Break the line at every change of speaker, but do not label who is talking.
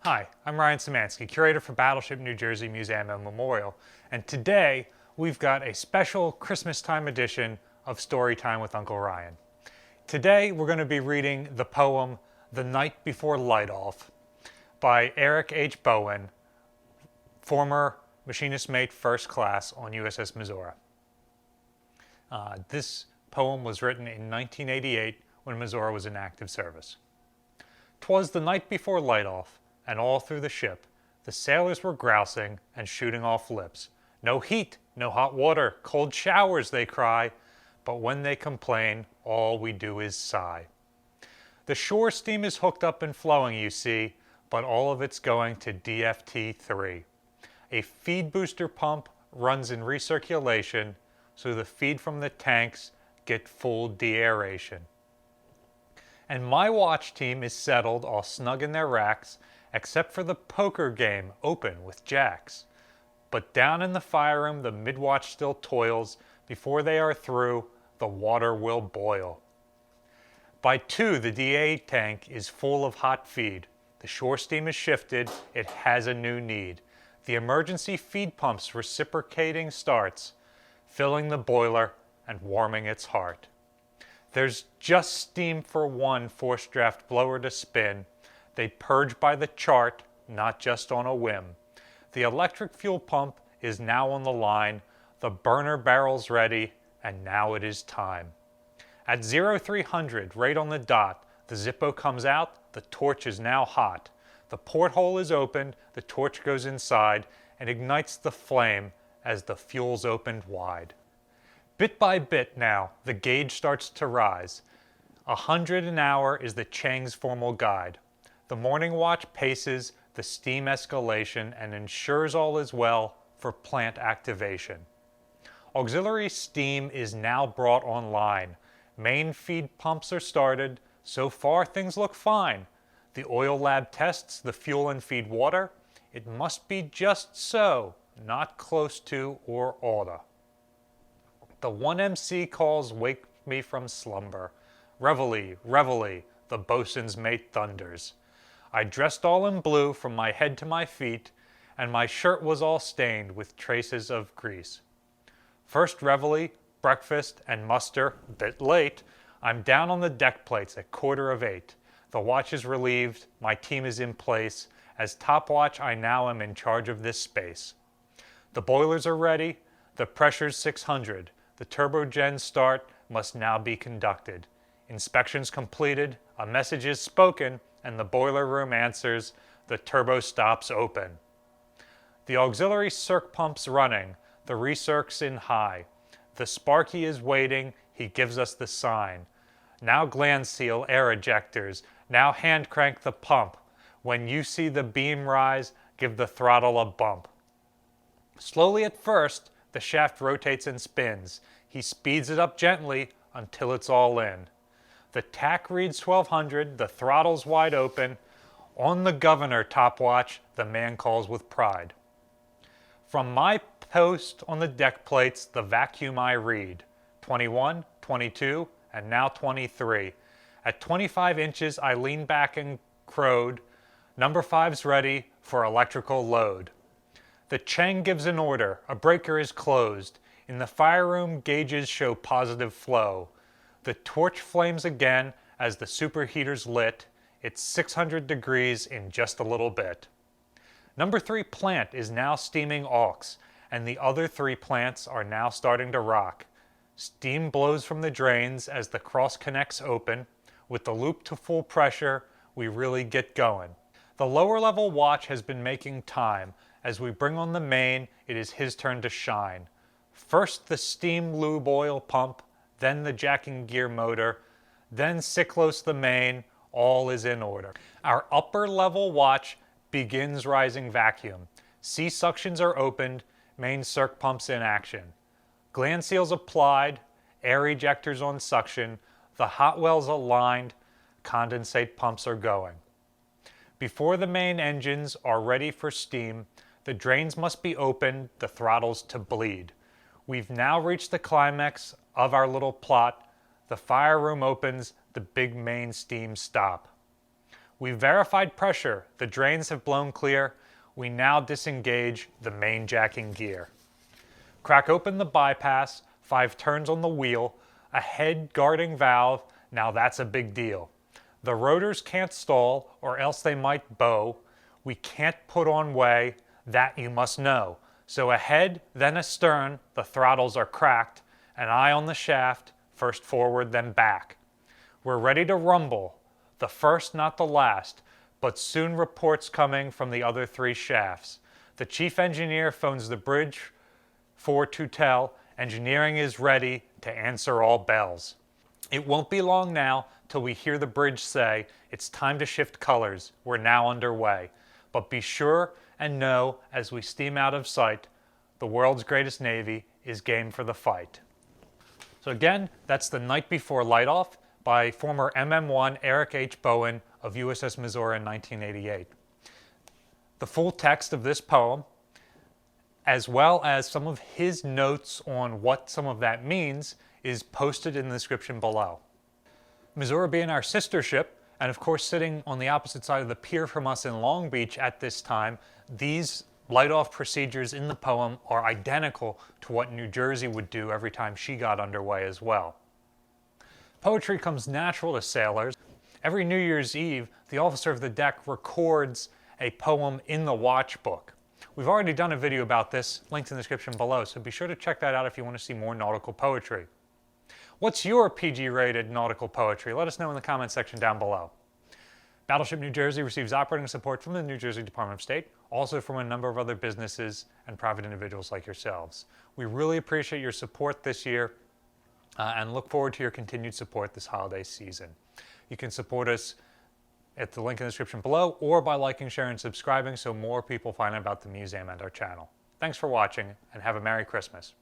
Hi, I'm Ryan Szymanski, curator for Battleship New Jersey Museum and Memorial, and today we've got a special Christmas time edition of Storytime with Uncle Ryan. Today we're going to be reading the poem The Night Before Light-Off by Eric H. Bowen, former machinist mate first class on USS Missouri. This poem was written in 1988 when Missouri was in active service. 'Twas the night before light-off, and all through the ship the sailors were grousing and shooting off lips. No heat, no hot water, cold showers, they cry, but when they complain, all we do is sigh. The shore steam is hooked up and flowing, you see, but all of it's going to DFT3. A feed booster pump runs in recirculation, so the feed from the tanks get full de-aeration. And my watch team is settled all snug in their racks, except for the poker game open with jacks. But down in the fire room the mid-watch still toils. Before they are through, the water will boil. By 2, the DA tank is full of hot feed. The shore steam is shifted, it has a new need. The emergency feed pumps reciprocating starts, filling the boiler and warming its heart. There's just steam for one forced draft blower to spin. They purge by the chart, not just on a whim. The electric fuel pump is now on the line, the burner barrel's ready, and now it is time. At 0300, right on the dot, the Zippo comes out, the torch is now hot. The porthole is opened, the torch goes inside, and ignites the flame as the fuel's opened wide. Bit by bit now, the gauge starts to rise. 100 an hour is the Chang's formal guide. The morning watch paces the steam escalation and ensures all is well for plant activation. Auxiliary steam is now brought online. Main feed pumps are started. So far things look fine. The oil lab tests the fuel and feed water. It must be just so, not close to or oughta. The 1MC calls wake me from slumber. Reveille, reveille, the boatswain's mate thunders. I dressed all in blue from my head to my feet, and my shirt was all stained with traces of grease. First reveille, breakfast, and muster, bit late. I'm down on the deck plates at 7:45. The watch is relieved, my team is in place. As top watch, I now am in charge of this space. The boilers are ready, the pressure's 600. The turbogen start must now be conducted. Inspections completed, a message is spoken, and the boiler room answers, the turbo stops open. The auxiliary circ pump's running, the recirc's in high. The Sparky is waiting, he gives us the sign. Now gland seal air ejectors, now hand crank the pump. When you see the beam rise, give the throttle a bump. Slowly at first, the shaft rotates and spins. He speeds it up gently until it's all in. The tack reads 1200, the throttle's wide open. On the governor, top watch, the man calls with pride. From my post on the deck plates, the vacuum I read. 21, 22, and now 23. At 25 inches, I lean back and crowed. Number 5's ready for electrical load. The Chang gives an order, a breaker is closed. In the fire room, gauges show positive flow. The torch flames again as the superheater's lit. It's 600 degrees in just a little bit. Number 3 plant is now steaming aux, and the other 3 plants are now starting to rock. Steam blows from the drains as the cross connects open. With the loop to full pressure, we really get going. The lower level watch has been making time. As we bring on the main, it is his turn to shine. First the steam lube oil pump, then the jacking gear motor, then cyclos the main, all is in order. Our upper level watch begins rising vacuum. Sea suctions are opened, main circ pumps in action. Gland seals applied, air ejectors on suction, the hot wells aligned, condensate pumps are going. Before the main engines are ready for steam, the drains must be opened, the throttles to bleed. We've now reached the climax of our little plot. The fire room opens, the big main steam stop. We've verified pressure. The drains have blown clear. We now disengage the main jacking gear. Crack open the bypass, 5 turns on the wheel, a head guarding valve, now that's a big deal. The rotors can't stall or else they might bow. We can't put on way, that you must know. So ahead, then astern, the throttles are cracked, an eye on the shaft, first forward then back. We're ready to rumble, the first not the last, but soon reports coming from the other 3 shafts. The chief engineer phones the bridge for to tell, engineering is ready to answer all bells. It won't be long now till we hear the bridge say, it's time to shift colors, we're now underway. But be sure and know, as we steam out of sight, the world's greatest Navy is game for the fight. So again, that's The Night Before Light Off by former MM1 Eric H. Bowen of USS Missouri in 1988. The full text of this poem, as well as some of his notes on what some of that means, is posted in the description below. Missouri being our sister ship, and of course sitting on the opposite side of the pier from us in Long Beach at this time, these light-off procedures in the poem are identical to what New Jersey would do every time she got underway as well. Poetry comes natural to sailors. Every New Year's Eve, the officer of the deck records a poem in the watch book. We've already done a video about this, linked in the description below, so be sure to check that out if you want to see more nautical poetry. What's your PG-rated nautical poetry? Let us know in the comments section down below. Battleship New Jersey receives operating support from the New Jersey Department of State, also from a number of other businesses and private individuals like yourselves. We really appreciate your support this year and look forward to your continued support this holiday season. You can support us at the link in the description below or by liking, sharing, and subscribing so more people find out about the museum and our channel. Thanks for watching and have a Merry Christmas.